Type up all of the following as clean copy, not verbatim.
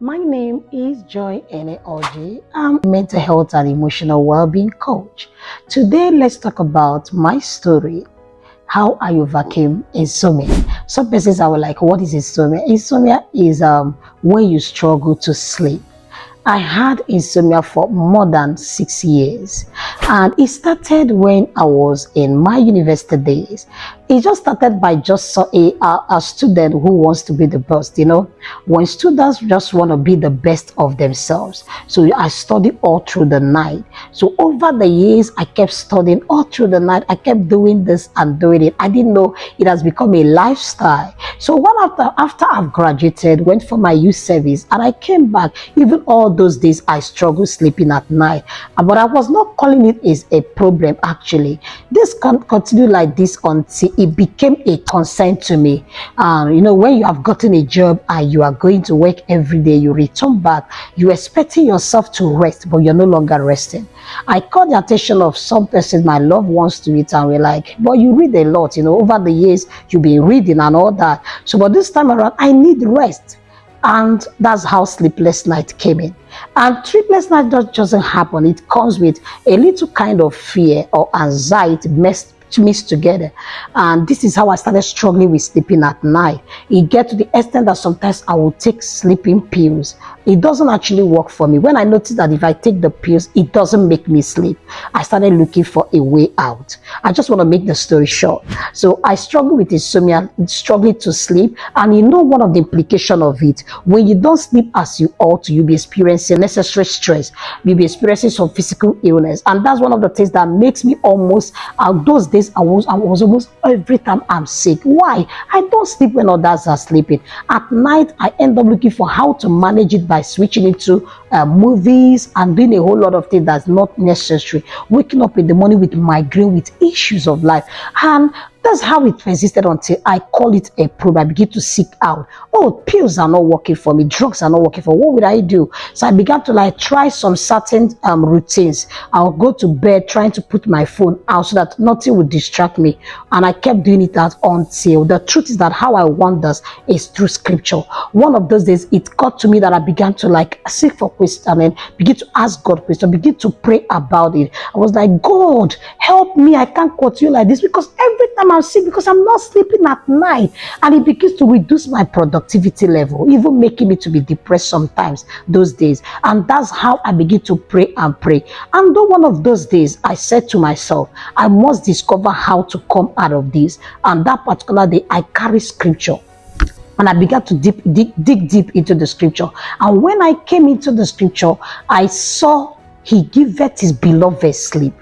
My name is Joy Oji. I'm a mental health and emotional well-being coach. Today, let's talk about my story, how I overcame insomnia. Some persons are like, what is insomnia? Insomnia is when you struggle to sleep. I had insomnia for more than 6 years, and it started when I was in my university days. It just started by just a student who wants to be the best. When students just want to be the best of themselves. So I studied all through the night. So over the years, I kept studying all through the night. I kept doing this and doing it. I didn't know it has become a lifestyle. So one after I've graduated, went for my youth service, and I came back. Even all those days, I struggled sleeping at night, but I was not calling it as a problem. Actually, this can continue like this until it became a concern to me. When you have gotten a job and you are going to work every day, you return back, you're expecting yourself to rest, but you're no longer resting. I caught the attention of some persons, my loved ones, to it, and we're like, but you read a lot, over the years, you've been reading and all that. So, but this time around, I need rest. And that's how sleepless night came in. And sleepless night just doesn't happen. It comes with a little kind of fear or anxiety mixed together. And this is how I started struggling with sleeping at night. It gets to the extent that sometimes I will take sleeping pills. It doesn't actually work for me. When I notice that if I take the pills, it doesn't make me sleep, I started looking for a way out. I just want to make the story short. So I struggle with insomnia, struggling to sleep. And one of the implications of it, when you don't sleep as you ought to, you'll be experiencing necessary stress. You'll be experiencing some physical illness. And that's one of the things that makes me almost, those days I was almost every time I'm sick. Why? I don't sleep when others are sleeping. At night, I end up looking for how to manage it by switching into movies and doing a whole lot of things that's not necessary. Waking up in the morning with migraine, with issues of life. And that's how it persisted until I call it a problem. I begin to seek out. Oh, pills are not working for me. Drugs are not working for me. What would I do? So I began to try some certain routines. I'll go to bed trying to put my phone out so that nothing would distract me. And I kept doing it out until the truth is that how I want this is through scripture. One of those days, it got to me that I began to seek for question and begin to ask God questions, begin to pray about it. I was like, God, help me. I can't continue like this because every time I'm sick, because I'm not sleeping at night, and it begins to reduce my productivity level, even making me to be depressed sometimes those days. And that's how I begin to pray and pray. And on one of those days, I said to myself, I must discover how to come out of this. And that particular day, I carry scripture. And I began to dig deep into the scripture. And when I came into the scripture, I saw he giveth his beloved sleep.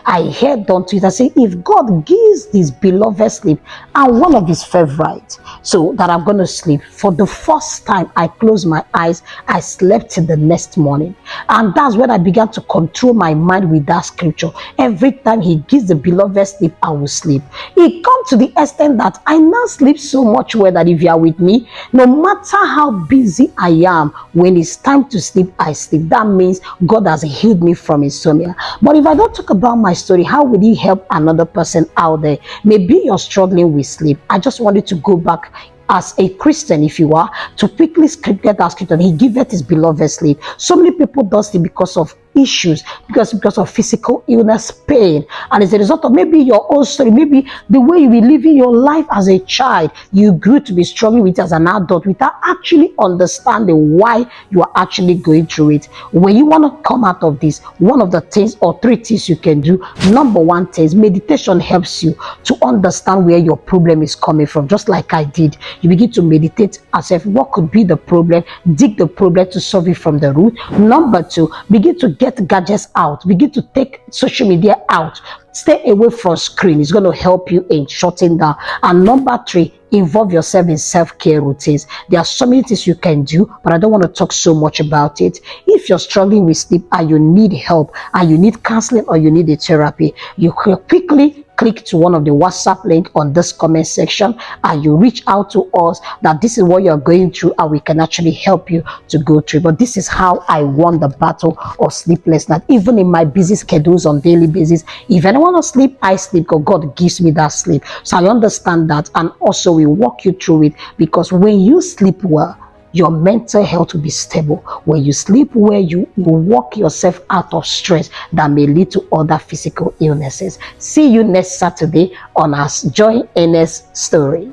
I heard unto it, I say, if God gives this beloved sleep, and one of his favorites, so that I'm going to sleep. For the first time, I closed my eyes, I slept till the next morning. And that's when I began to control my mind with that scripture. Every time he gives the beloved sleep, I will sleep. It comes to the extent that I now sleep so much well that if you are with me, no matter how busy I am, when it's time to sleep, I sleep. That means God has healed me from insomnia. But if I don't talk about my story, how will it help another person out there? Maybe you're struggling with sleep. I just wanted to go back as a Christian, if you are, to quickly get that scripture. He giveth his beloved sleep. So many people don't sleep because of issues, because of physical illness, pain, and as a result of maybe your own story, maybe the way you were living your life as a child, you grew to be struggling with it as an adult without actually understanding why you are actually going through it. When you want to come out of this, one of the things or three things you can do, number one thing is meditation helps you to understand where your problem is coming from. Just like I did, you begin to meditate as if what could be the problem, dig the problem to solve it from the root. Number two, begin to get gadgets out, begin to take social media out, stay away from screen. It's going to help you in shutting down. And number three, involve yourself in self-care routines. There are so many things you can do, but I don't want to talk so much about it. If you're struggling with sleep and you need help and you need counseling or you need a therapy, you can quickly click to one of the WhatsApp link on this comment section and you reach out to us that this is what you're going through and we can actually help you to go through. But this is how I won the battle of sleepless night. Even in my busy schedules on daily basis, if I don't want to sleep, I sleep because God gives me that sleep. So I understand that, and also we walk you through it, because when you sleep well, your mental health will be stable. When you sleep well, you will work yourself out of stress that may lead to other physical illnesses. See you next Saturday on our Joy NS story.